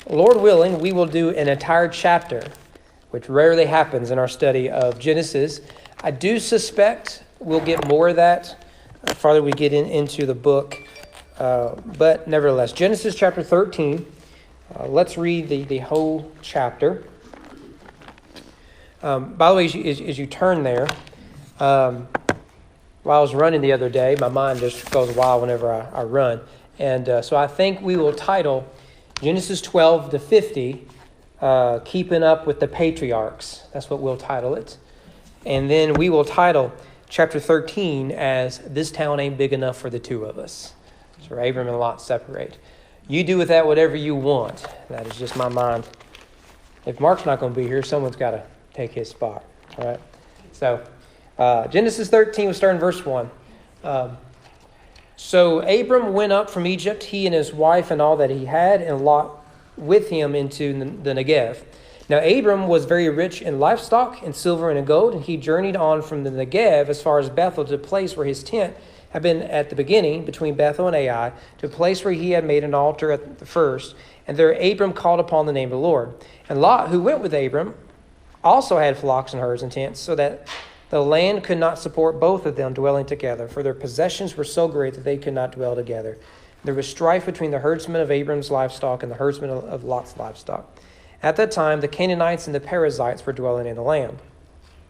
Lord willing, we will do an entire chapter, which rarely happens in our study of Genesis. I do suspect we'll get more of that the farther we get into the book. But nevertheless, Genesis chapter 13. Let's read the whole chapter. By the way, as you turn there, while I was running the other day, my mind just goes wild whenever I run. And so I think we will title Genesis 12 to 50, Keeping Up with the Patriarchs. That's what we'll title it. And then we will title chapter 13 as This Town Ain't Big Enough for the Two of Us. So Abram and Lot separate. You do with that whatever you want. That is just my mind. If Mark's not going to be here, someone's got to take his spot. All right. So Genesis 13, we'll start in verse 1. So Abram went up from Egypt, he and his wife and all that he had, and Lot with him into the Negev. Now Abram was very rich in livestock, in silver and in gold, and he journeyed on from the Negev as far as Bethel to a place where his tent had been at the beginning, between Bethel and Ai, to a place where he had made an altar at the first. And there Abram called upon the name of the Lord. And Lot, who went with Abram, also had flocks and herds and tents, so that the land could not support both of them dwelling together, for their possessions were so great that they could not dwell together. There was strife between the herdsmen of Abram's livestock and the herdsmen of Lot's livestock. At that time, the Canaanites and the Perizzites were dwelling in the land.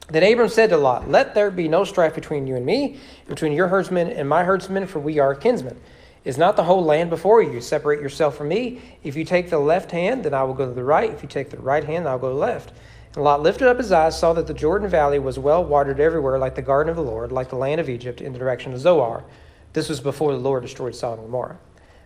Then Abram said to Lot, "Let there be no strife between you and me, between your herdsmen and my herdsmen, for we are kinsmen. Is not the whole land before you? Separate yourself from me. If you take the left hand, then I will go to the right. If you take the right hand, I will go to the left." And Lot lifted up his eyes, saw that the Jordan Valley was well watered everywhere, like the garden of the Lord, like the land of Egypt, in the direction of Zoar. This was before the Lord destroyed Sodom and Gomorrah.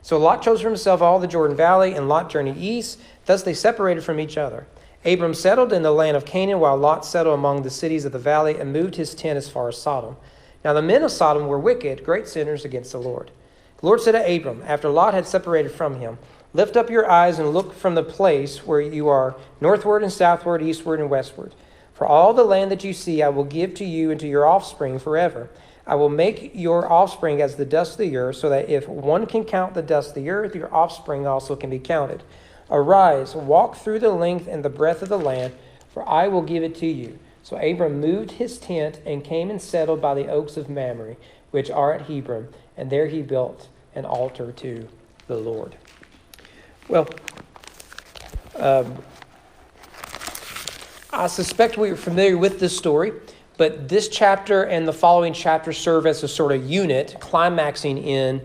So Lot chose for himself all the Jordan Valley, and Lot journeyed east. Thus they separated from each other. Abram settled in the land of Canaan, while Lot settled among the cities of the valley and moved his tent as far as Sodom. Now the men of Sodom were wicked, great sinners against the Lord. The Lord said to Abram, after Lot had separated from him, "Lift up your eyes and look from the place where you are, northward and southward, eastward and westward. For all the land that you see I will give to you and to your offspring forever. I will make your offspring as the dust of the earth, so that if one can count the dust of the earth, your offspring also can be counted. Arise, walk through the length and the breadth of the land, for I will give it to you." So Abram moved his tent and came and settled by the oaks of Mamrie, which are at Hebron, and there he built an altar to the Lord. Well, I suspect we are familiar with this story, but this chapter and the following chapter serve as a sort of unit, climaxing in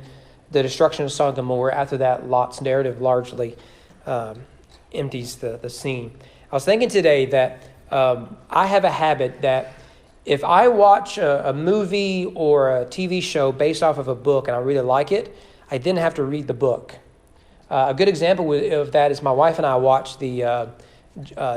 the destruction of Sodom and Gomorrah. After that, Lot's narrative largely empties the scene. I was thinking today that I have a habit that if I watch a movie or a TV show based off of a book and I really like it, I then have to read the book. A good example of that is my wife and I watched the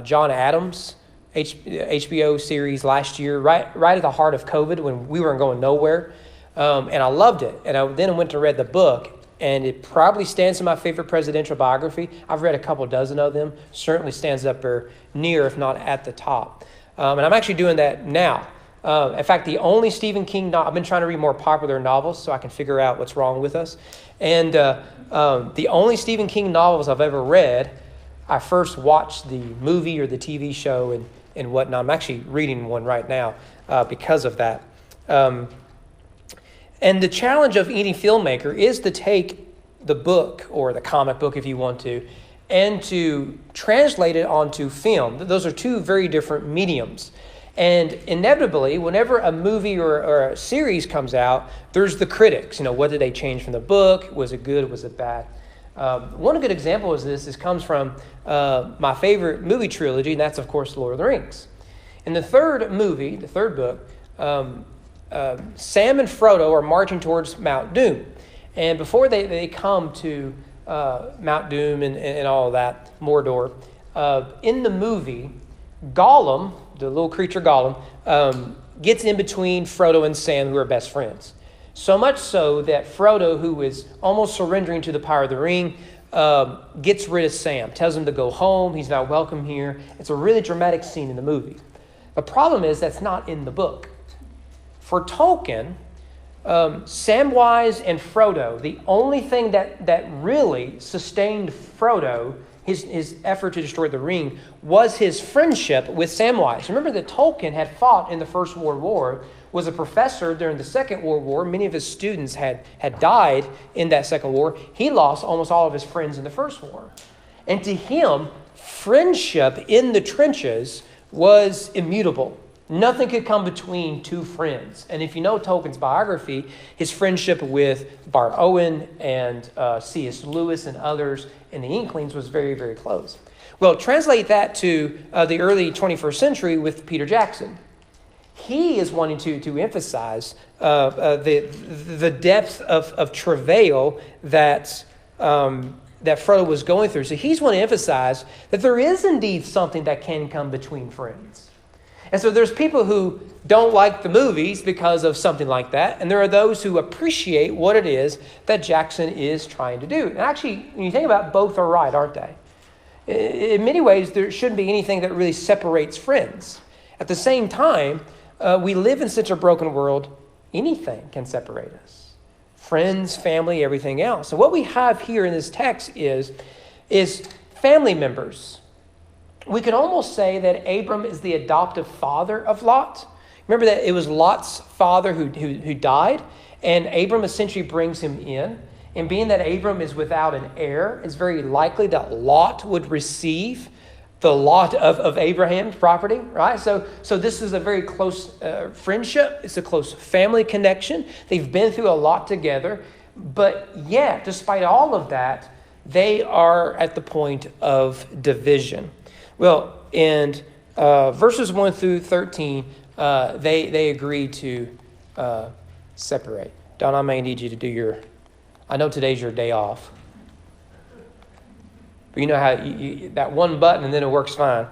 John Adams HBO series last year, right at the heart of COVID when we weren't going nowhere. And I loved it. And I then went to read the book, and it probably stands in my favorite presidential biography. I've read a couple dozen of them. Certainly stands up there near, if not at the top. And I'm actually doing that now. In fact, the only Stephen King I've been trying to read more popular novels so I can figure out what's wrong with us. And the only Stephen King novels I've ever read, I first watched the movie or the TV show and whatnot. I'm actually reading one right now because of that. And the challenge of any filmmaker is to take the book or the comic book, if you want to, and to translate it onto film. Those are two very different mediums. And inevitably, whenever a movie or a series comes out, there's the critics. What did they change from the book? Was it good? Was it bad? One good example of this comes from my favorite movie trilogy, and that's, of course, Lord of the Rings. In the third movie, the third book, Sam and Frodo are marching towards Mount Doom. And before they come to Mount Doom and all of that, Mordor, in the movie, Gollum, the little creature Gollum, gets in between Frodo and Sam, who are best friends. So much so that Frodo, who is almost surrendering to the power of the ring, gets rid of Sam, tells him to go home. He's not welcome here. It's a really dramatic scene in the movie. The problem is that's not in the book. For Tolkien, Samwise and Frodo, the only thing that really sustained Frodo, his effort to destroy the ring, was his friendship with Samwise. Remember that Tolkien had fought in the First World War, was a professor during the Second World War. Many of his students had died in that Second War. He lost almost all of his friends in the First War. And to him, friendship in the trenches was immutable. Nothing could come between two friends. And if you know Tolkien's biography, his friendship with Bart Owen and C.S. Lewis and others in the Inklings was very, very close. Well, translate that to the early 21st century with Peter Jackson. He is wanting to emphasize the depth of travail that Frodo was going through. So he's wanting to emphasize that there is indeed something that can come between friends. And so there's people who don't like the movies because of something like that. And there are those who appreciate what it is that Jackson is trying to do. And actually, when you think about it, both are right, aren't they? In many ways, there shouldn't be anything that really separates friends. At the same time, we live in such a broken world, anything can separate us. Friends, family, everything else. So what we have here in this text is family members. We could almost say that Abram is the adoptive father of Lot. Remember that it was Lot's father who died, and Abram essentially brings him in. And being that Abram is without an heir, it's very likely that Lot would receive the lot of Abraham's property, right? So this is a very close friendship. It's a close family connection. They've been through a lot together. But yet, despite all of that, they are at the point of division. Well, in verses 1 through 13, they agree to separate. Don, I may need you to do I know today's your day off. But you know how that one button and then it works fine.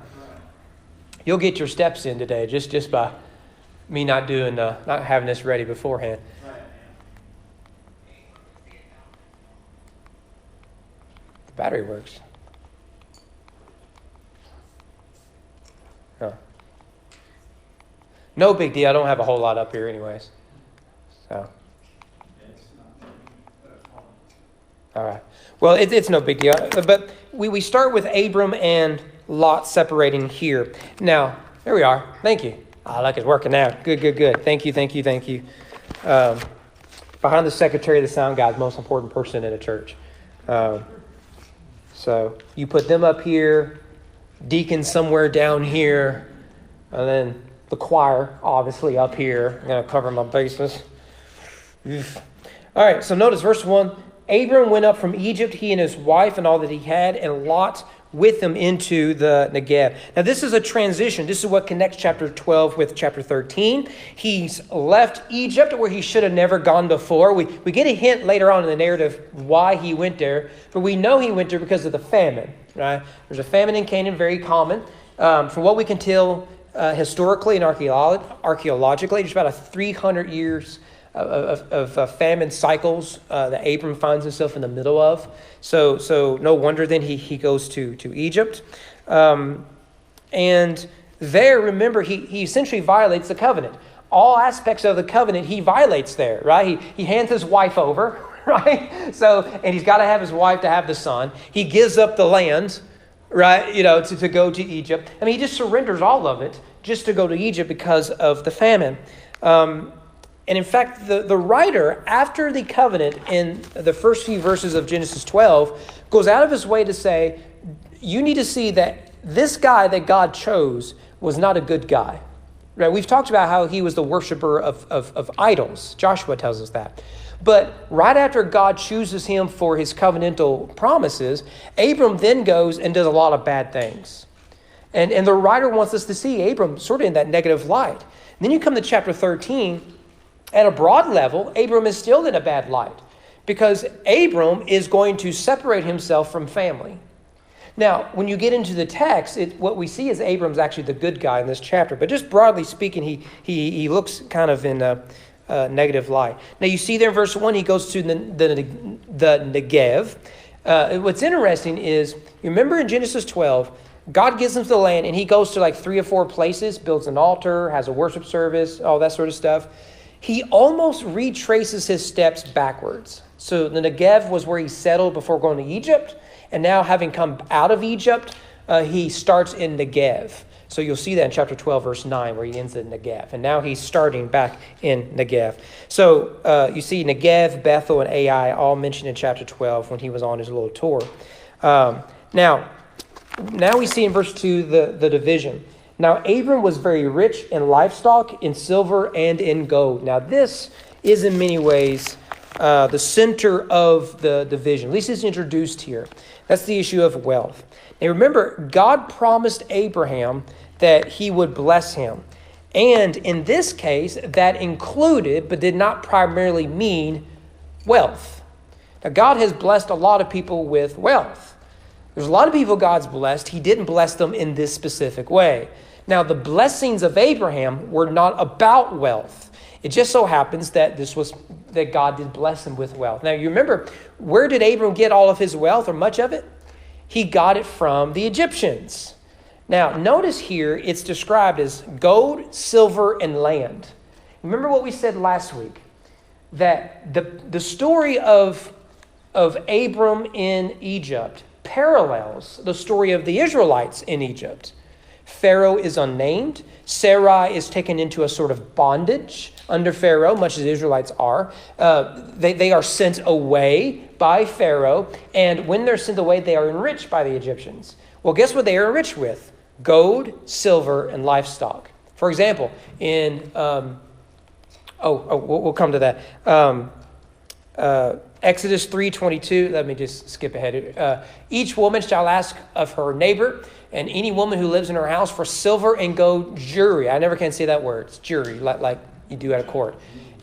You'll get your steps in today just by me not having this ready beforehand. The battery works. Huh. No big deal. I don't have a whole lot up here anyways. So. All right. Well, it's no big deal. But we start with Abram and Lot separating here. Now, there we are. Thank you. I like it's working now. Good. Thank you. Behind the secretary of the sound guy, the most important person in a church. So you put them up here, deacon somewhere down here, and then the choir, obviously, up here. I'm going to cover my bases. All right, so notice verse 1. Abram went up from Egypt, he and his wife and all that he had, and Lot with him into the Negev. Now, this is a transition. This is what connects chapter 12 with chapter 13. He's left Egypt, where he should have never gone before. We get a hint later on in the narrative why he went there, but we know he went there because of the famine. Right? There's a famine in Canaan, very common. From what we can tell historically and archaeologically, there's about 300 years of famine cycles that Abram finds himself in the middle of. So no wonder then he goes to Egypt. And there, remember, he essentially violates the covenant. All aspects of the covenant he violates there, right? He hands his wife over, right? And he's got to have his wife to have the son. He gives up the land, right? To go to Egypt. I mean, he just surrenders all of it just to go to Egypt because of the famine. And in fact, the writer, after the covenant in the first few verses of Genesis 12, goes out of his way to say, you need to see that this guy that God chose was not a good guy. Right? We've talked about how he was the worshiper of idols. Joshua tells us that. But right after God chooses him for his covenantal promises, Abram then goes and does a lot of bad things. And the writer wants us to see Abram sort of in that negative light. And then you come to chapter 13. At a broad level, Abram is still in a bad light because Abram is going to separate himself from family. Now, when you get into the text, what we see is Abram's actually the good guy in this chapter. But just broadly speaking, he looks kind of in a negative light. Now, you see there in verse 1, he goes to the Negev. What's interesting is, you remember in Genesis 12, God gives him the land, and he goes to like 3 or 4 places, builds an altar, has a worship service, all that sort of stuff. he almost retraces his steps backwards. So the Negev was where he settled before going to Egypt. And now having come out of Egypt, he starts in Negev. So you'll see that in chapter 12, verse 9, where he ends in Negev. And now he's starting back in Negev. So you see Negev, Bethel, and Ai all mentioned in chapter 12 when he was on his little tour. Now we see in verse 2 the division. Now Abram was very rich in livestock, in silver, and in gold. Now this is in many ways the center of the division. At least it's introduced here. That's the issue of wealth. Now remember, God promised Abraham that he would bless him. And in this case, that included, but did not primarily mean, wealth. Now God has blessed a lot of people with wealth. There's a lot of people God's blessed. He didn't bless them in this specific way. Now, the blessings of Abraham were not about wealth. It just so happens that that God did bless him with wealth. Now, you remember, where did Abram get all of his wealth, or much of it? He got it from the Egyptians. Now, notice here it's described as gold, silver, and land. Remember what we said last week? That the story of Abram in Egypt parallels the story of the Israelites in Egypt. Pharaoh is unnamed. Sarai is taken into a sort of bondage under Pharaoh, much as the Israelites are. They are sent away by Pharaoh, and when they're sent away, they are enriched by the Egyptians. Well, guess what they are enriched with? Gold, silver, and livestock. For example, in we'll come to that. Exodus 3:22. Let me just skip ahead. Each woman shall ask of her neighbor, and any woman who lives in her house, for silver and gold jewelry. I never can say that word. It's jewelry, like you do at a court.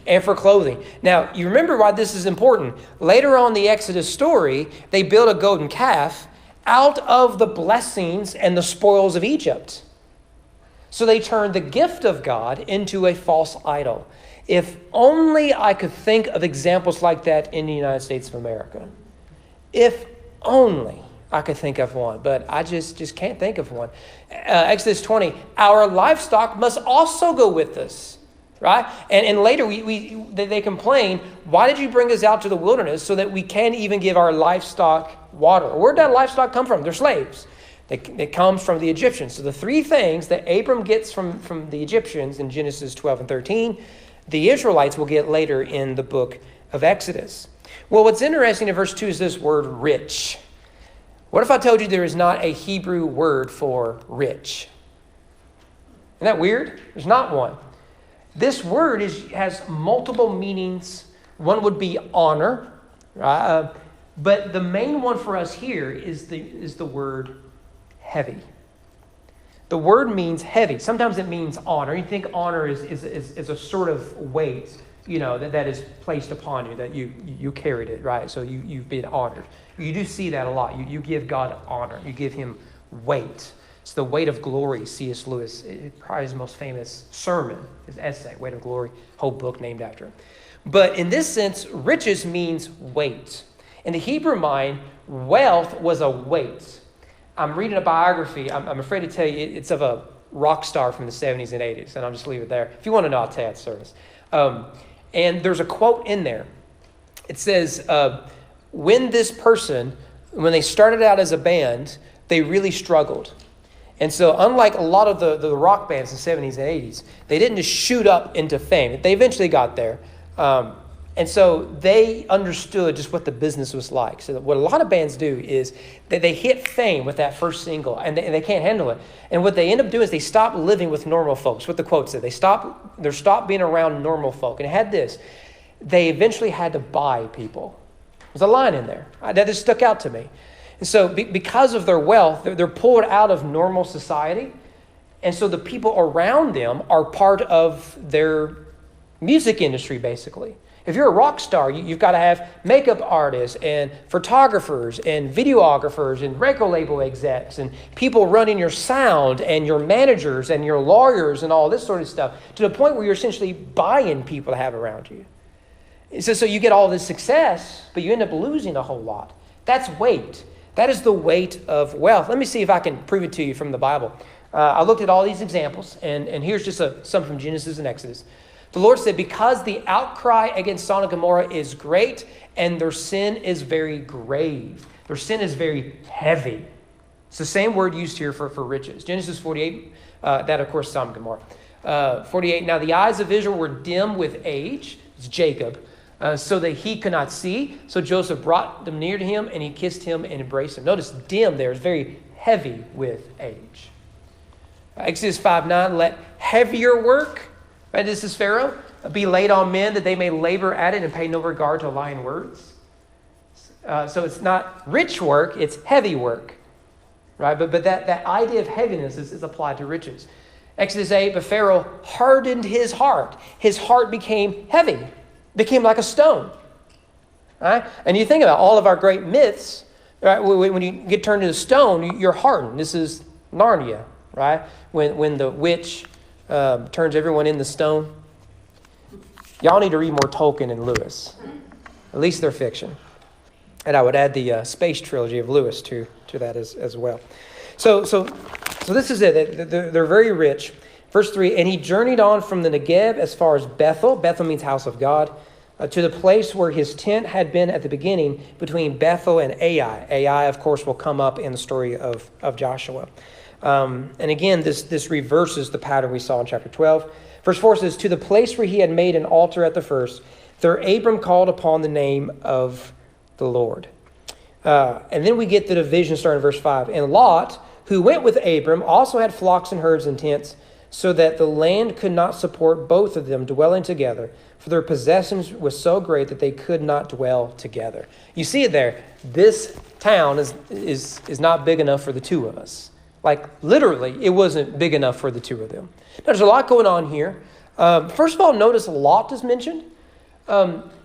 And for clothing. Now, you remember why this is important. Later on in the Exodus story, they built a golden calf out of the blessings and the spoils of Egypt. So they turned the gift of God into a false idol. If only I could think of examples like that in the United States of America. If only I could think of one, but I just can't think of one. Exodus 20, our livestock must also go with us, right? And later they complain, why did you bring us out to the wilderness so that we can't even give our livestock water? Where did that livestock come from? They're slaves. It comes from the Egyptians. So the three things that Abram gets from the Egyptians in Genesis 12 and 13, the Israelites will get later in the book of Exodus. Well, what's interesting in verse 2 is this word rich. What if I told you there is not a Hebrew word for rich? Isn't that weird? There's not one. This word has multiple meanings. One would be honor, right? But the main one for us here is the word heavy. The word means heavy. Sometimes it means honor. You think honor is a sort of weight, that is placed upon you, that you carried it, right? So you've been honored. You do see that a lot. You give God honor. You give him weight. It's the weight of glory. C.S. Lewis, probably his most famous sermon, his essay, Weight of Glory, whole book named after him. But in this sense, riches means weight. In the Hebrew mind, wealth was a weight. I'm reading a biography. I'm afraid to tell you it's of a rock star from the 70s and 80s, and I'll just leave it there. If you want to know, I'll tell you at the service. And there's a quote in there. It says, when they started out as a band, they really struggled. And so unlike a lot of the rock bands in the 70s and 80s, they didn't just shoot up into fame. They eventually got there. And so they understood just what the business was like. So what a lot of bands do is that they hit fame with that first single, and they can't handle it. And what they end up doing is they stop living with normal folks. What the quote said, they stopped being around normal folk. And it had this: they eventually had to buy people. There's a line in there that just stuck out to me. And so because of their wealth, they're pulled out of normal society. And so the people around them are part of their music industry, basically. If you're a rock star, you've got to have makeup artists and photographers and videographers and record label execs and people running your sound and your managers and your lawyers and all this sort of stuff, to the point where you're essentially buying people to have around you. So you get all this success, but you end up losing a whole lot. That's weight. That is the weight of wealth. Let me see if I can prove it to you from the Bible. I looked at all these examples, and here's just some from Genesis and Exodus. The Lord said, because the outcry against Sodom and Gomorrah is great and their sin is very grave. Their sin is very heavy. It's the same word used here for riches. Genesis 48, that of course Sodom and Gomorrah. 48, now the eyes of Israel were dim with age. It's Jacob. So that he could not see. So Joseph brought them near to him and he kissed him and embraced him. Notice dim there is very heavy with age. Exodus 5:9, let heavier work, right, this is Pharaoh, be laid on men that they may labor at it and pay no regard to lying words. So it's not rich work, it's heavy work. Right? But that idea of heaviness is applied to riches. Exodus 8, but Pharaoh hardened his heart. His heart became heavy, became like a stone. Right? And you think about all of our great myths, right? When you get turned into stone, you're hardened. This is Narnia, right? When the witch turns everyone into stone. Y'all need to read more Tolkien and Lewis. At least they're fiction. And I would add the space trilogy of Lewis to that as well. So this is it. They're very rich. Verse 3, and he journeyed on from the Negev as far as Bethel. Bethel means house of God. To the place where his tent had been at the beginning between Bethel and Ai. Ai, of course, will come up in the story of Joshua. And again, this reverses the pattern we saw in chapter 12. Verse 4 says, to the place where he had made an altar at the first, there Abram called upon the name of the Lord. And then we get the division starting in verse 5. And Lot, who went with Abram, also had flocks and herds and tents, so that the land could not support both of them dwelling together, for their possessions was so great that they could not dwell together. You see it there. This town is not big enough for the two of us. Like literally, it wasn't big enough for the two of them. Now, there's a lot going on here. First of all, notice Lot is mentioned.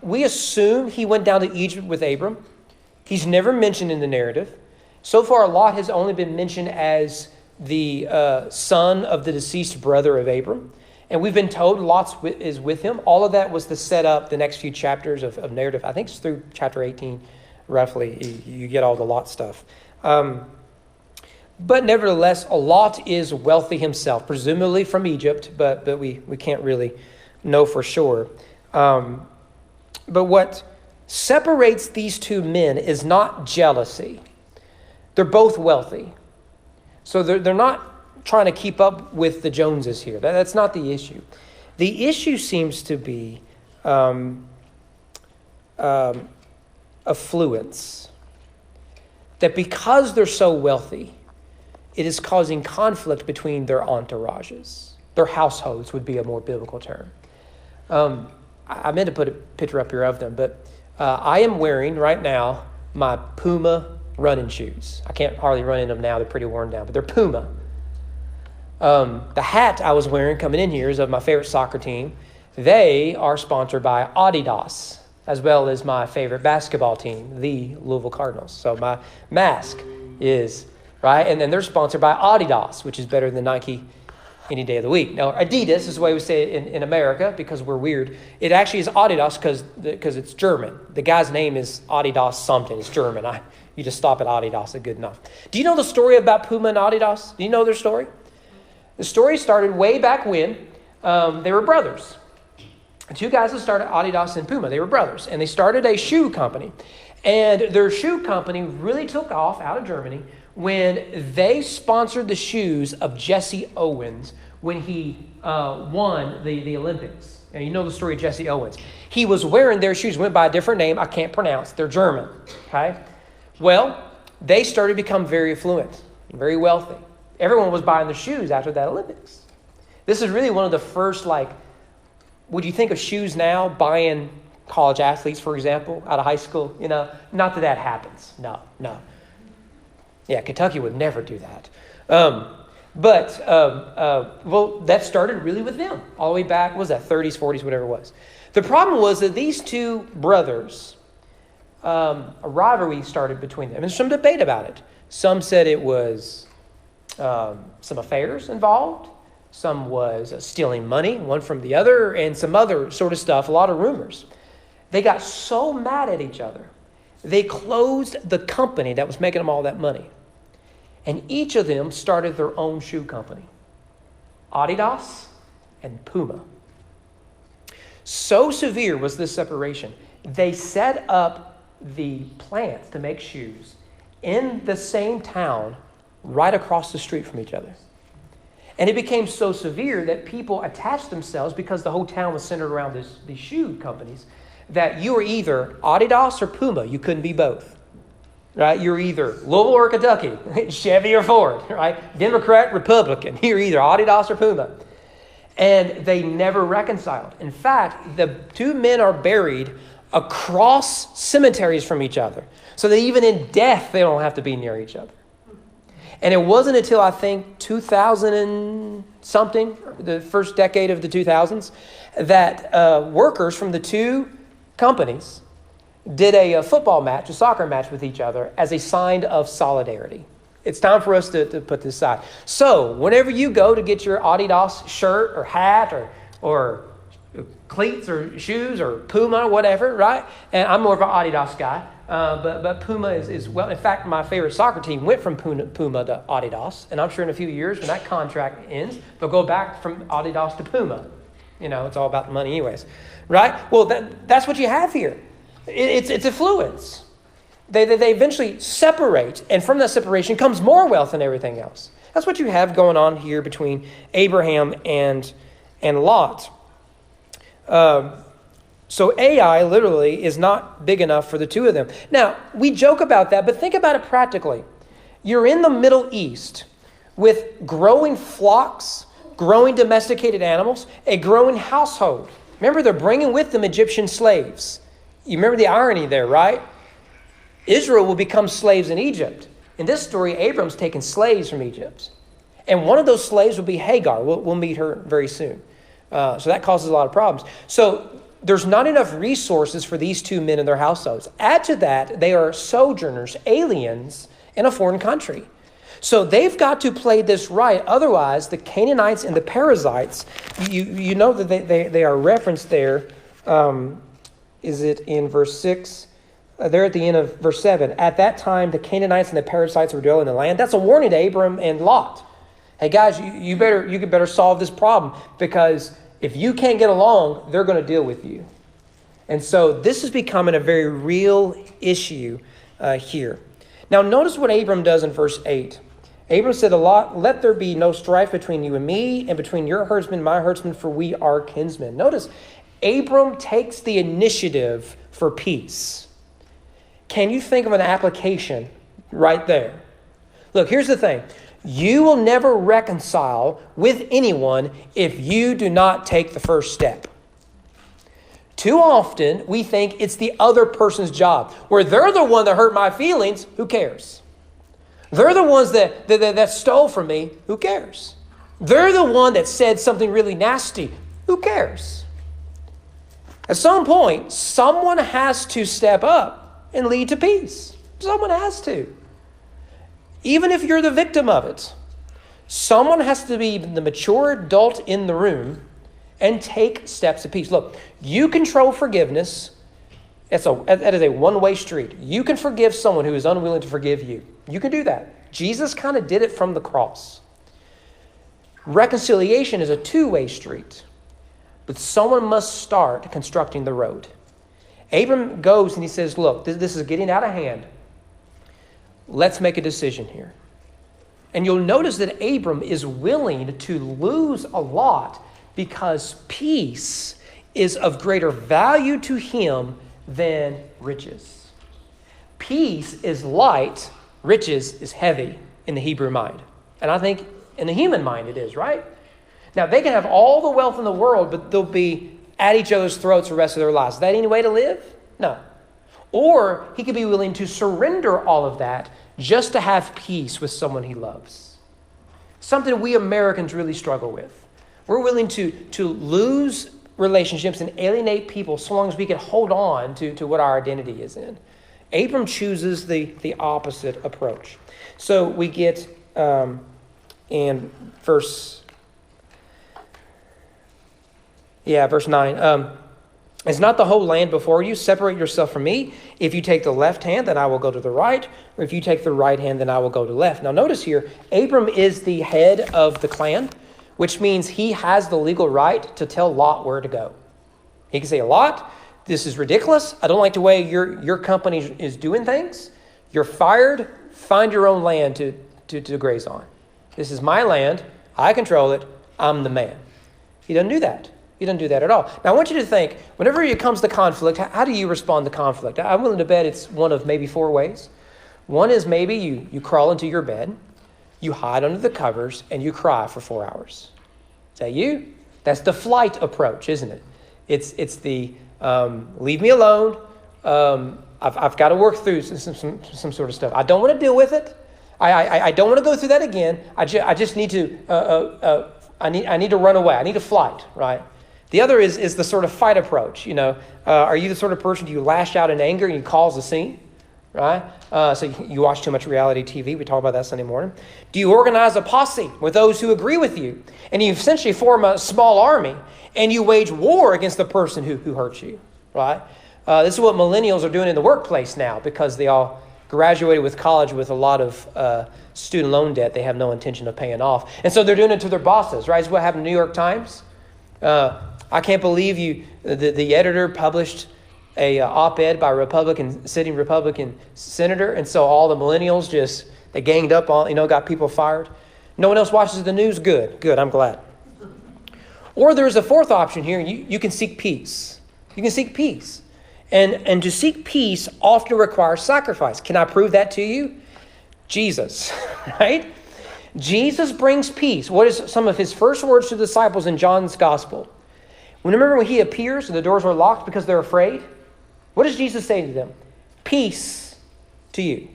We assume he went down to Egypt with Abram. He's never mentioned in the narrative. So far, Lot has only been mentioned as the son of the deceased brother of Abram. And we've been told Lot is with him. All of that was to set up the next few chapters of narrative. I think it's through chapter 18, roughly. You get all the Lot stuff. But nevertheless, Lot is wealthy himself, presumably from Egypt, but we can't really know for sure. But what separates these two men is not jealousy. They're both wealthy. So they're not trying to keep up with the Joneses here. That's not the issue. The issue seems to be affluence. That because they're so wealthy, it is causing conflict between their entourages. Their households would be a more biblical term. I meant to put a picture up here of them, but I am wearing right now my Puma running shoes. I can't hardly run in them now. They're pretty worn down, but they're Puma. The hat I was wearing coming in here is of my favorite soccer team. They are sponsored by Adidas, as well as my favorite basketball team, the Louisville Cardinals. So my mask is, right? And then they're sponsored by Adidas, which is better than Nike any day of the week. Now, Adidas is the way we say it in America because we're weird. It actually is Adidas because it's German. The guy's name is Adidas something. It's German. You just stop at Adidas, it's good enough. Do you know the story about Puma and Adidas? Do you know their story? The story started way back when they were brothers. The two guys that started Adidas and Puma, they were brothers. And they started a shoe company. And their shoe company really took off out of Germany when they sponsored the shoes of Jesse Owens when he won the Olympics. And you know the story of Jesse Owens. He was wearing their shoes, went by a different name I can't pronounce. They're German. Okay? Well, they started to become very affluent, very wealthy. Everyone was buying the shoes after that Olympics. This is really one of the first, would you think of shoes now, buying college athletes, for example, out of high school? You know, not that happens. No. Yeah, Kentucky would never do that. Well, that started really with them. All the way back, what was that, 30s, 40s, whatever it was. The problem was that these two brothers, a rivalry started between them. And there's some debate about it. Some said it was some affairs involved. Some was stealing money, one from the other, and some other sort of stuff, a lot of rumors. They got so mad at each other, they closed the company that was making them all that money. And each of them started their own shoe company, Adidas and Puma. So severe was this separation, they set up the plants to make shoes in the same town right across the street from each other. And it became so severe that people attached themselves, because the whole town was centered around these shoe companies, that you were either Adidas or Puma. You couldn't be both, right? You're either Louisville or Kentucky, Chevy or Ford, right? Democrat, Republican. You're either Adidas or Puma. And they never reconciled. In fact, the two men are buried across cemeteries from each other, so that even in death, they don't have to be near each other. And it wasn't until, I think, 2000 and something, the first decade of the 2000s, that workers from the two companies did a football match, a soccer match with each other as a sign of solidarity. It's time for us to put this aside. So whenever you go to get your Adidas shirt or hat or cleats or shoes or Puma or whatever, right? And I'm more of an Adidas guy. But Puma is well. In fact, my favorite soccer team went from Puma to Adidas. And I'm sure in a few years when that contract ends, they'll go back from Adidas to Puma. You know, it's all about the money anyways. Right? Well, that's what you have here. It's affluence. They eventually separate, and from that separation comes more wealth and everything else. That's what you have going on here between Abraham and Lot. So Ai literally is not big enough for the two of them. Now, we joke about that, but think about it practically. You're in the Middle East with growing flocks, growing domesticated animals, a growing household. Remember, they're bringing with them Egyptian slaves. You remember the irony there, right? Israel will become slaves in Egypt. In this story, Abram's taken slaves from Egypt. And one of those slaves will be Hagar. We'll meet her very soon. So that causes a lot of problems. So there's not enough resources for these two men in their households. Add to that, they are sojourners, aliens in a foreign country. So they've got to play this right. Otherwise, the Canaanites and the Perizzites, you know that they are referenced there. Is it in verse 6? They're at the end of verse 7. At that time, the Canaanites and the Perizzites were dwelling in the land. That's a warning to Abram and Lot. Hey guys, you could better solve this problem, because if you can't get along, they're going to deal with you. And so this is becoming a very real issue here. Now notice what Abram does in verse 8. Abram said to Lot, "Let there be no strife between you and me, and between your herdsmen and my herdsmen, for we are kinsmen." Notice, Abram takes the initiative for peace. Can you think of an application right there? Look, here's the thing. You will never reconcile with anyone if you do not take the first step. Too often, we think it's the other person's job. Where they're the one that hurt my feelings, who cares? They're the ones that stole from me, who cares? They're the one that said something really nasty, who cares? At some point, someone has to step up and lead to peace. Someone has to. Even if you're the victim of it, someone has to be the mature adult in the room and take steps of peace. Look, you control forgiveness. That is a one-way street. You can forgive someone who is unwilling to forgive you. You can do that. Jesus kind of did it from the cross. Reconciliation is a two-way street, but someone must start constructing the road. Abram goes and he says, look, this is getting out of hand. Let's make a decision here. And you'll notice that Abram is willing to lose a lot because peace is of greater value to him than riches. Peace is light, riches is heavy in the Hebrew mind. And I think in the human mind it is, right? Now, they can have all the wealth in the world, but they'll be at each other's throats the rest of their lives. Is that any way to live? No. Or he could be willing to surrender all of that just to have peace with someone he loves. Something we Americans really struggle with. We're willing to lose relationships and alienate people so long as we can hold on to what our identity is in. Abram chooses the opposite approach. So we get in verse 9. Is not the whole land before you? Separate yourself from me. If you take the left hand, then I will go to the right. Or if you take the right hand, then I will go to the left. Now notice here, Abram is the head of the clan, which means he has the legal right to tell Lot where to go. He can say, Lot, this is ridiculous. I don't like the way your company is doing things. You're fired. Find your own land to graze on. This is my land. I control it. I'm the man. He doesn't do that. He doesn't do that at all. Now, I want you to think, whenever it comes to conflict, how do you respond to conflict? I'm willing to bet it's one of maybe 4 ways. One is maybe you crawl into your bed, you hide under the covers, and you cry for 4 hours. Is that you? That's the flight approach, isn't it? It's the leave me alone. I've got to work through some sort of stuff. I don't want to deal with it. I don't want to go through that again. I just need to. I need to run away. I need to flight. Right. The other is the sort of fight approach. Are you the sort of person, do you lash out in anger and you cause a scene? Right? So you watch too much reality TV. We talk about that Sunday morning. Do you organize a posse with those who agree with you? And you essentially form a small army and you wage war against the person who hurt you. Right? This is what millennials are doing in the workplace now because they all graduated with college with a lot of student loan debt they have no intention of paying off. And so they're doing it to their bosses. Right? This is what happened in the New York Times. I can't believe the editor published a op-ed by a sitting Republican senator, and so all the millennials they ganged up on, got people fired. No one else watches the news. Good, I'm glad. Or there's a fourth option here. You can seek peace. You can seek peace. And to seek peace often requires sacrifice. Can I prove that to you? Jesus, right? Jesus brings peace. What is some of his first words to the disciples in John's gospel? Remember when he appears and the doors were locked because they're afraid? What does Jesus say to them? Peace to you.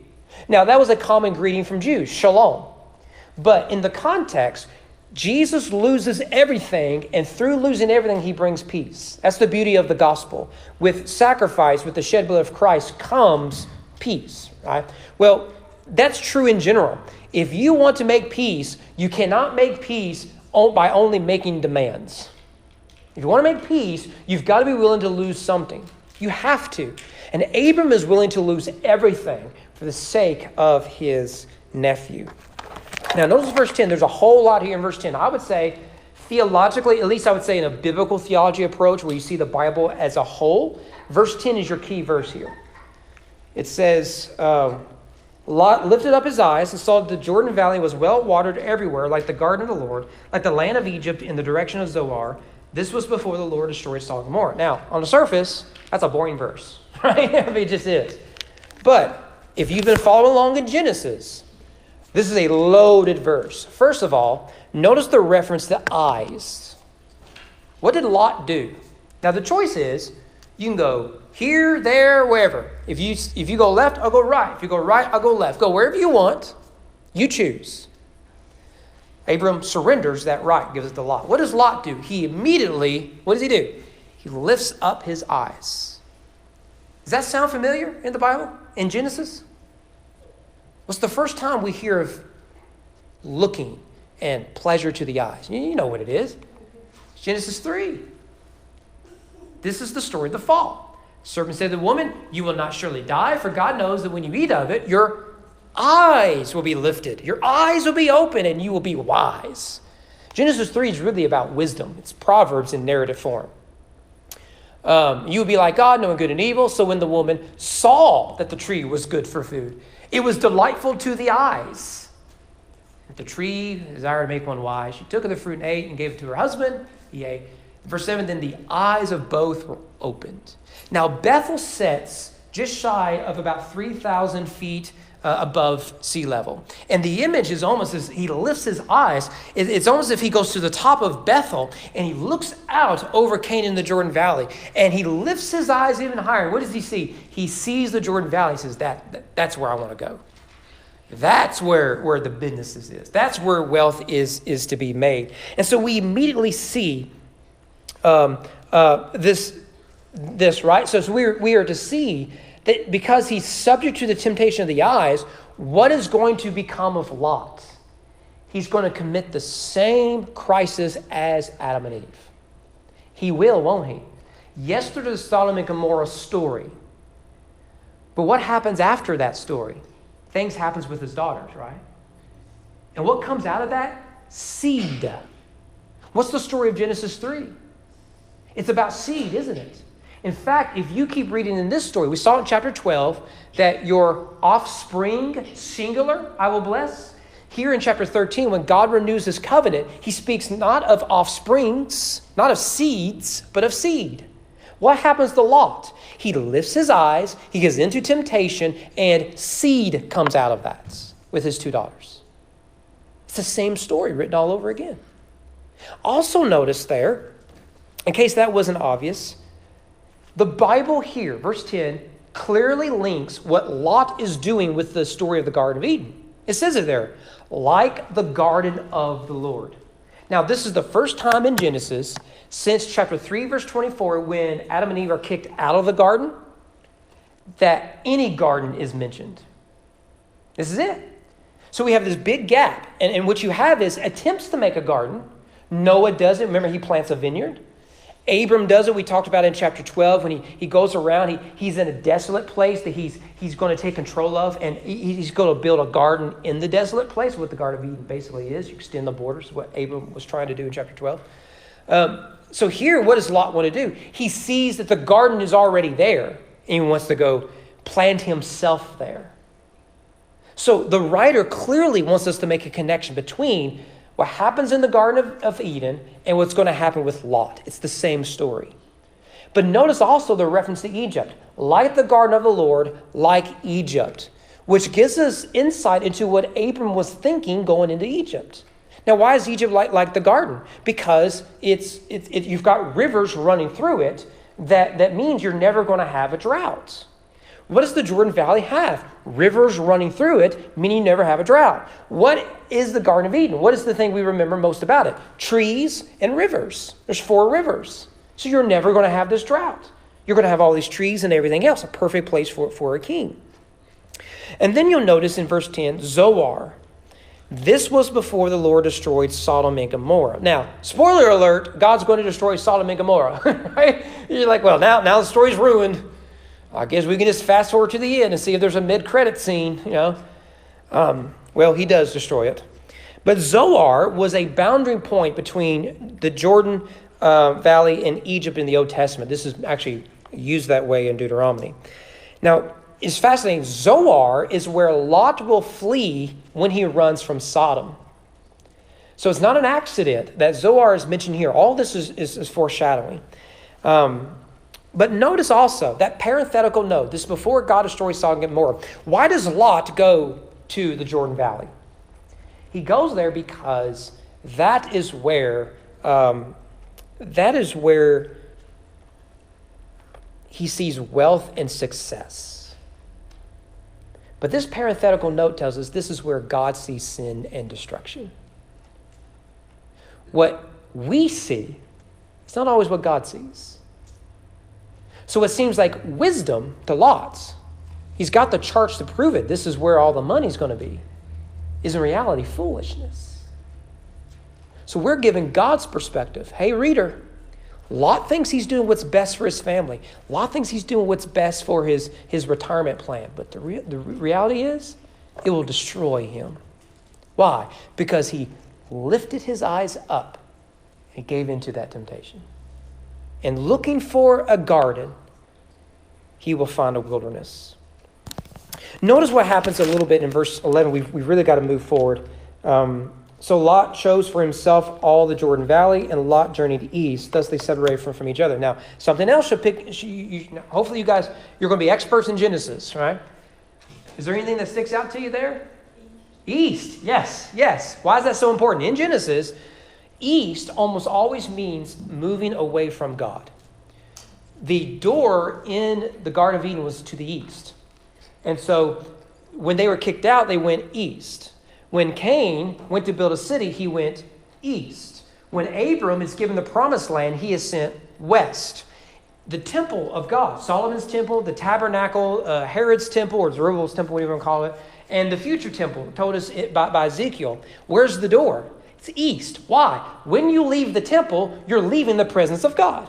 Now, that was a common greeting from Jews, shalom. But in the context, Jesus loses everything, and through losing everything, he brings peace. That's the beauty of the gospel. With sacrifice, with the shed blood of Christ, comes peace. Right? Well, that's true in general. If you want to make peace, you cannot make peace by only making demands. If you want to make peace, you've got to be willing to lose something. You have to. And Abram is willing to lose everything for the sake of his nephew. Now, notice verse 10. There's a whole lot here in verse 10. I would say, theologically, at least I would say in a biblical theology approach where you see the Bible as a whole, verse 10 is your key verse here. It says, Lot lifted up his eyes and saw that the Jordan Valley was well watered everywhere, like the garden of the Lord, like the land of Egypt in the direction of Zoar. This was before the Lord destroyed Sodom and Gomorrah. Now, on the surface, that's a boring verse, right? I mean, it just is. But if you've been following along in Genesis, this is a loaded verse. First of all, notice the reference to eyes. What did Lot do? Now, the choice is, you can go here, there, wherever. If you go left, I'll go right. If you go right, I'll go left. Go wherever you want. You choose. Abram surrenders that right, gives it to Lot. What does Lot do? He immediately, what does he do? He lifts up his eyes. Does that sound familiar in the Bible? In Genesis? What's the first time we hear of looking and pleasure to the eyes? You know what it is. It's Genesis 3. This is the story of the fall. Serpent said to the woman, you will not surely die, for God knows that when you eat of it, your eyes will be lifted. Your eyes will be open and you will be wise. Genesis 3 is really about wisdom. It's Proverbs in narrative form. You will be like God, knowing good and evil. So when the woman saw that the tree was good for food, it was delightful to the eyes. The tree desired to make one wise. She took of the fruit and ate and gave it to her husband. He ate. Verse 7, then the eyes of both were opened. Now Bethel sits just shy of about 3,000 feet above sea level. And the image is almost as he lifts his eyes. It's almost as if he goes to the top of Bethel and he looks out over Canaan, the Jordan Valley, and he lifts his eyes even higher. And what does he see? He sees the Jordan Valley. He says, that's where I want to go. That's where the business is. That's where wealth is to be made. And so we immediately see this, right? So we are to see that because he's subject to the temptation of the eyes, what is going to become of Lot? He's going to commit the same crisis as Adam and Eve. He will, won't he? Yes, there's the Sodom and Gomorrah story. But what happens after that story? Things happens with his daughters, right? And what comes out of that? Seed. What's the story of Genesis 3? It's about seed, isn't it? In fact, if you keep reading in this story, we saw in chapter 12 that your offspring, singular, I will bless. Here in chapter 13, when God renews his covenant, he speaks not of offsprings, not of seeds, but of seed. What happens to Lot? He lifts his eyes, he gets into temptation, and seed comes out of that with his 2 daughters. It's the same story written all over again. Also notice there, in case that wasn't obvious, the Bible here, verse 10, clearly links what Lot is doing with the story of the Garden of Eden. It says it there, like the garden of the Lord. Now, this is the first time in Genesis since chapter 3, verse 24, when Adam and Eve are kicked out of the garden, that any garden is mentioned. This is it. So we have this big gap. And what you have is attempts to make a garden. Noah does it. Remember, he plants a vineyard. Abram does it. We talked about in chapter 12 when he goes around. He's in a desolate place that he's going to take control of, and he's going to build a garden in the desolate place, what the Garden of Eden basically is. You extend the borders, what Abram was trying to do in chapter 12. So here, what does Lot want to do? He sees that the garden is already there, and he wants to go plant himself there. So the writer clearly wants us to make a connection between what happens in the Garden of Eden and what's going to happen with Lot. It's the same story. But notice also the reference to Egypt. Like the garden of the Lord, like Egypt, which gives us insight into what Abram was thinking going into Egypt. Now, why is Egypt like the garden? Because you've got rivers running through it that means you're never going to have a drought. What does the Jordan Valley have? Rivers running through it, meaning you never have a drought. What is the Garden of Eden? What is the thing we remember most about it? Trees and rivers. There's 4 rivers. So you're never going to have this drought. You're going to have all these trees and everything else, a perfect place for a king. And then you'll notice in verse 10, Zoar. This was before the Lord destroyed Sodom and Gomorrah. Now, spoiler alert, God's going to destroy Sodom and Gomorrah. Right? You're like, well, now the story's ruined. I guess we can just fast forward to the end and see if there's a mid-credit scene, Well, he does destroy it. But Zoar was a boundary point between the Jordan Valley and Egypt in the Old Testament. This is actually used that way in Deuteronomy. Now, it's fascinating. Zoar is where Lot will flee when he runs from Sodom. So it's not an accident that Zoar is mentioned here. All this is foreshadowing. But notice also that parenthetical note. This is before God destroys Sodom and Gomorrah. Why does Lot go to the Jordan Valley? He goes there because that is where he sees wealth and success. But this parenthetical note tells us this is where God sees sin and destruction. What we see is not always what God sees. So it seems like wisdom to Lot, he's got the charts to prove it, this is where all the money's going to be, is in reality foolishness. So we're given God's perspective. Hey, reader, Lot thinks he's doing what's best for his family. Lot thinks he's doing what's best for his retirement plan. But the reality is, it will destroy him. Why? Because he lifted his eyes up and gave into that temptation. And looking for a garden, he will find a wilderness. Notice what happens a little bit in verse 11. We've really got to move forward. So Lot chose for himself all the Jordan Valley, and Lot journeyed east. Thus they separated from each other. Now, something else hopefully you guys, you're going to be experts in Genesis, right? Is there anything that sticks out to you there? East, yes. Why is that so important? In Genesis, east almost always means moving away from God. The door in the Garden of Eden was to the east. And so when they were kicked out, they went east. When Cain went to build a city, he went east. When Abram is given the promised land, he is sent west. The temple of God, Solomon's temple, the tabernacle, Herod's temple, or Zerubbabel's temple, whatever you want to call it, and the future temple, told us by Ezekiel. Where's the door? It's east. Why? When you leave the temple, you're leaving the presence of God.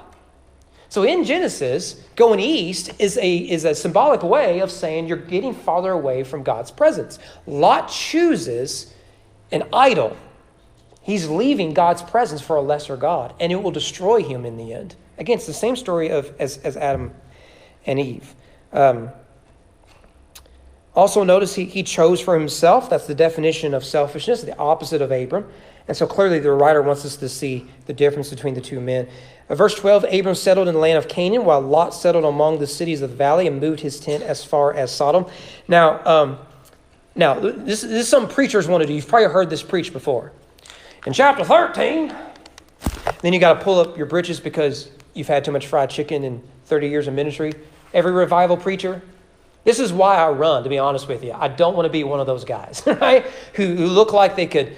So in Genesis, going east is a symbolic way of saying you're getting farther away from God's presence. Lot chooses an idol. He's leaving God's presence for a lesser God, and it will destroy him in the end, Again, it's the same story as Adam and Eve. Also notice he chose for himself. That's the definition of selfishness, the opposite of Abram. And so clearly the writer wants us to see the difference between the two men. Verse 12, Abram settled in the land of Canaan, while Lot settled among the cities of the valley and moved his tent as far as Sodom. Now, this is something preachers want to do. You've probably heard this preached before. In chapter 13, then you got to pull up your britches because you've had too much fried chicken in 30 years of ministry. Every revival preacher. This is why I run, to be honest with you. I don't want to be one of those guys, right? Who look like they could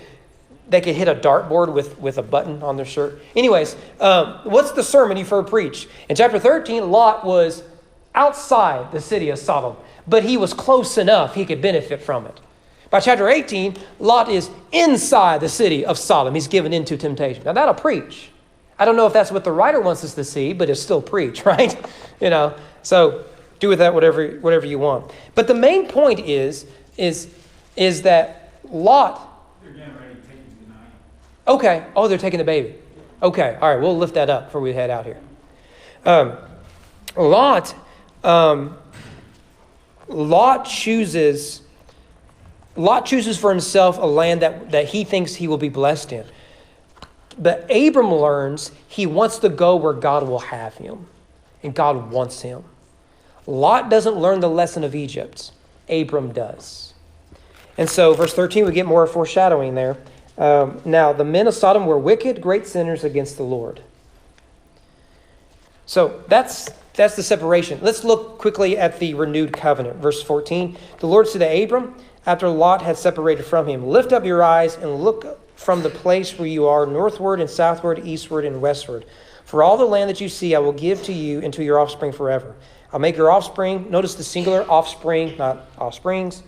hit a dartboard with a button on their shirt. Anyways, what's the sermon you've heard preached? In chapter 13, Lot was outside the city of Sodom, but he was close enough he could benefit from it. By chapter 18, Lot is inside the city of Sodom. He's given into temptation. Now, that'll preach. I don't know if that's what the writer wants us to see, but it's still preach, right? So do with that whatever you want. But the main point is that Lot. They're getting ready to take him tonight. Okay. Oh, they're taking the baby. Okay. All right. We'll lift that up before we head out here. Lot chooses for himself a land that he thinks he will be blessed in. But Abram learns he wants to go where God will have him, and God wants him. Lot doesn't learn the lesson of Egypt. Abram does. And so, verse 13, we get more foreshadowing there. Now, the men of Sodom were wicked, great sinners against the Lord. So, that's the separation. Let's look quickly at the renewed covenant. Verse 14, the Lord said to Abram, after Lot had separated from him, lift up your eyes and look from the place where you are, northward and southward, eastward and westward. For all the land that you see, I will give to you and to your offspring forever. I'll make your offspring, notice the singular, offspring, not offsprings,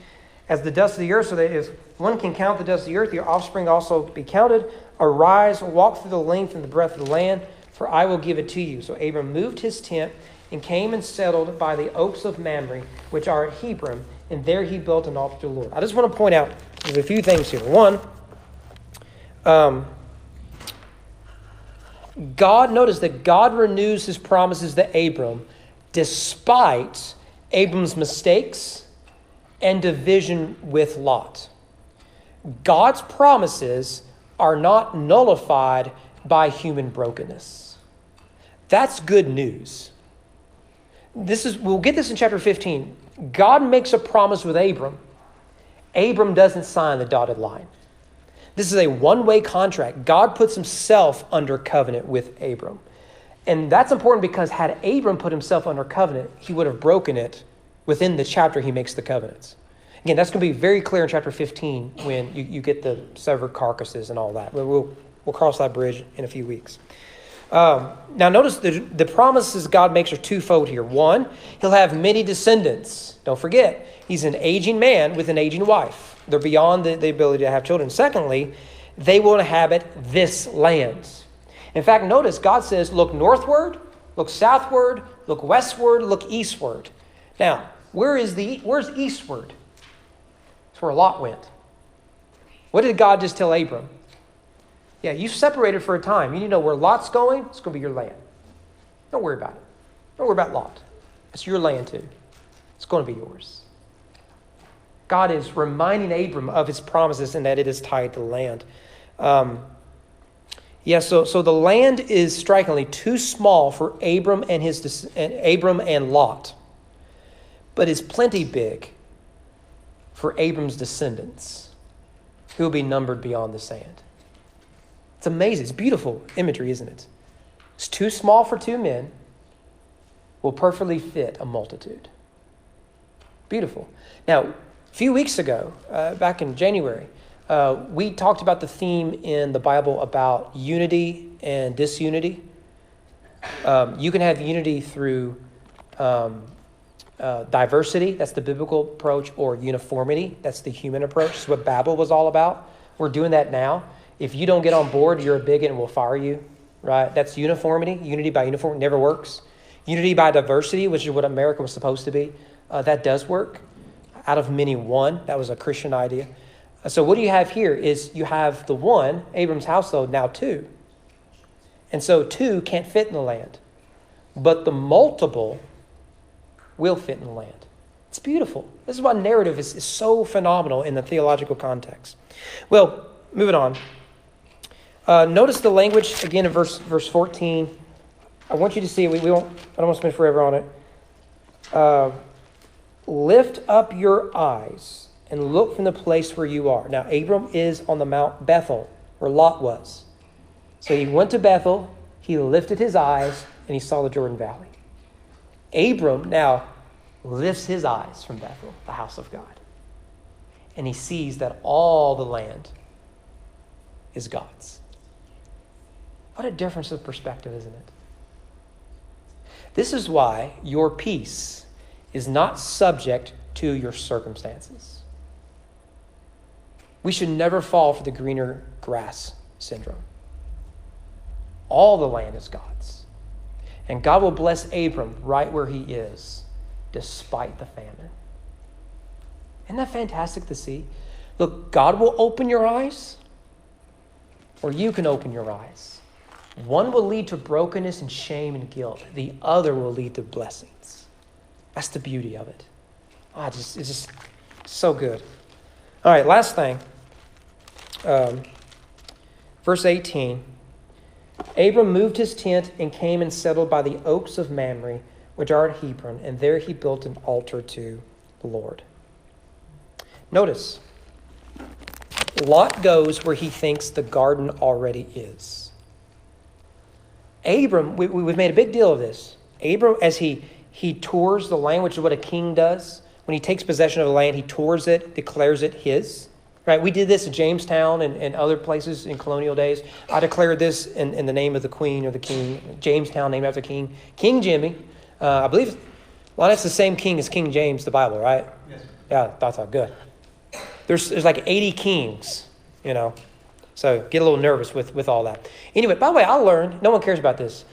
as the dust of the earth, so that if one can count the dust of the earth, your offspring also be counted. Arise, walk through the length and the breadth of the land, for I will give it to you. So Abram moved his tent and came and settled by the oaks of Mamrie, which are at Hebron, and there he built an altar to the Lord. I just want to point out there's a few things here. One, notice that God renews his promises to Abram despite Abram's mistakes and division with Lot. God's promises are not nullified by human brokenness. That's good news. We'll get this in chapter 15. God makes a promise with Abram. Abram doesn't sign the dotted line. This is a one-way contract. God puts himself under covenant with Abram. And that's important because had Abram put himself under covenant, he would have broken it within the chapter he makes the covenants. Again, that's going to be very clear in chapter 15 when you get the severed carcasses and all that. We'll cross that bridge in a few weeks. Now notice the promises God makes are twofold here. One, he'll have many descendants. Don't forget, he's an aging man with an aging wife. They're beyond the ability to have children. Secondly, they will inhabit this land. In fact, notice God says, look northward, look southward, look westward, look eastward. Now, where's eastward? It's where Lot went. What did God just tell Abram? Yeah, you separated for a time. You need to know where Lot's going. It's going to be your land. Don't worry about it. Don't worry about Lot. It's your land too. It's going to be yours. God is reminding Abram of his promises and that it is tied to the land. So the land is strikingly too small for Abram and Lot, but it's plenty big for Abram's descendants, who will be numbered beyond the sand. It's amazing. It's beautiful imagery, isn't it? It's too small for two men, will perfectly fit a multitude. Beautiful. Now, a few weeks ago, back in January, we talked about the theme in the Bible about unity and disunity. You can have unity through diversity, that's the biblical approach, or uniformity, that's the human approach. That's what Babel was all about. We're doing that now. If you don't get on board, you're a bigot and we'll fire you, right? That's uniformity. Unity by uniform never works. Unity by diversity, which is what America was supposed to be, that does work. Out of many, one. That was a Christian idea. So what you have here is you have the one, Abram's household, now two. And so two can't fit in the land. but the multiple will fit in the land. It's beautiful. This is why narrative is so phenomenal in the theological context. Well, moving on. Notice the language again in verse 14. I want you to see it. I don't want to spend forever on it. Lift up your eyes and look from the place where you are. Now, Abram is on the Mount Bethel, where Lot was. So he went to Bethel, he lifted his eyes, and he saw the Jordan Valley. Abram now lifts his eyes from Bethel, the house of God, and he sees that all the land is God's. What a difference of perspective, isn't it? This is why your peace is not subject to your circumstances. We should never fall for the greener grass syndrome. All the land is God's. And God will bless Abram right where he is, despite the famine. Isn't that fantastic to see? Look, God will open your eyes, or you can open your eyes. One will lead to brokenness and shame and guilt. The other will lead to blessings. That's the beauty of it. It's just so good. All right, last thing. Verse 18. Abram moved his tent and came and settled by the oaks of Mamrie, which are at Hebron, and there he built an altar to the Lord. Notice, Lot goes where he thinks the garden already is. Abram, we've made a big deal of this. Abram, as he tours the land, which is what a king does, when he takes possession of a land, he tours it, declares it his. Right? We did this in Jamestown and other places in colonial days. I declared this in the name of the queen or the king. Jamestown, named after king. King Jimmy. I believe, well, that's the same king as King James, the Bible, right? Yes. Yeah, that's all good. There's like 80 kings, So get a little nervous with all that. Anyway, by the way, I learned, no one cares about this.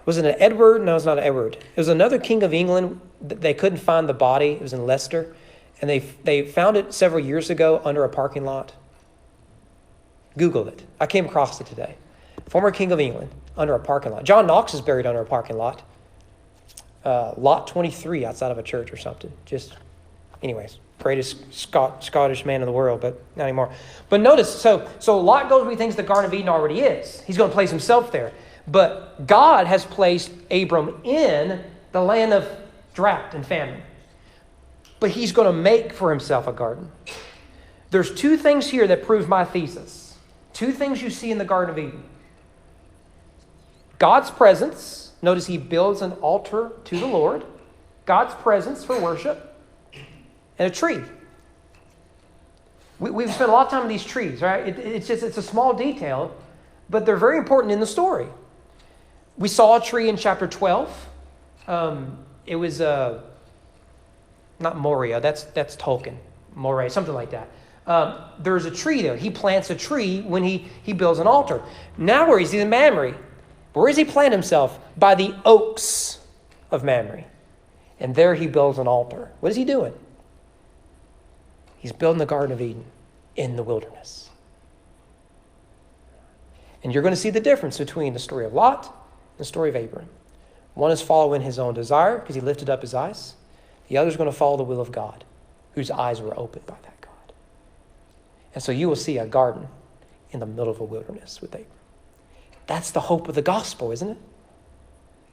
Was it an Edward? No, it's not an Edward. It was another king of England. They couldn't find the body. It was in Leicester. And they found it several years ago under a parking lot. Google it. I came across it today. Former king of England under a parking lot. John Knox is buried under a parking lot. Lot 23 outside of a church or something. Anyways, greatest Scottish man in the world, but not anymore. But notice, so Lot goes where he thinks the Garden of Eden already is. He's going to place himself there. But God has placed Abram in the land of drought and famine. But he's going to make for himself a garden. There's two things here that prove my thesis. Two things you see in the Garden of Eden. God's presence. Notice he builds an altar to the Lord. God's presence for worship. And a tree. We've spent a lot of time on these trees, right? It's a small detail, but they're very important in the story. We saw a tree in chapter 12. It was not Moria, that's Tolkien. Moray, something like that. There's a tree there. He plants a tree when he builds an altar. Now where is he in Mamrie? Where does he plant himself? By the oaks of Mamrie. And there he builds an altar. What is he doing? He's building the Garden of Eden in the wilderness. And you're going to see the difference between the story of Lot and the story of Abram. One is following his own desire because he lifted up his eyes. The other is going to follow the will of God, whose eyes were opened by that God. And so you will see a garden in the middle of a wilderness with Abram. That's the hope of the gospel, isn't it?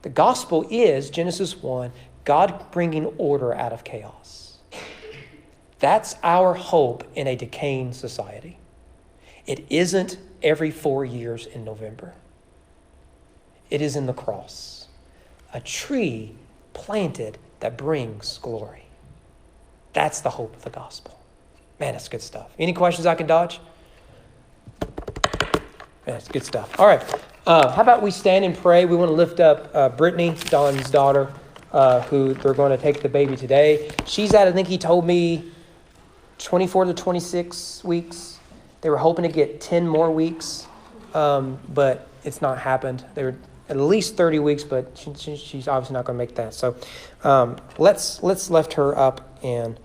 The gospel is, Genesis 1, God bringing order out of chaos. That's our hope in a decaying society. It isn't every 4 years in November. It is in the cross. A tree planted that brings glory. That's the hope of the gospel. Man, that's good stuff. Any questions I can dodge? Man, that's good stuff. All right. How about we stand and pray? We want to lift up Brittany, Don's daughter, who they're going to take the baby today. She's at, I think he told me, 24 to 26 weeks. They were hoping to get 10 more weeks, but it's not happened. They were at least 30 weeks, but she's obviously not going to make that. So let's lift her up in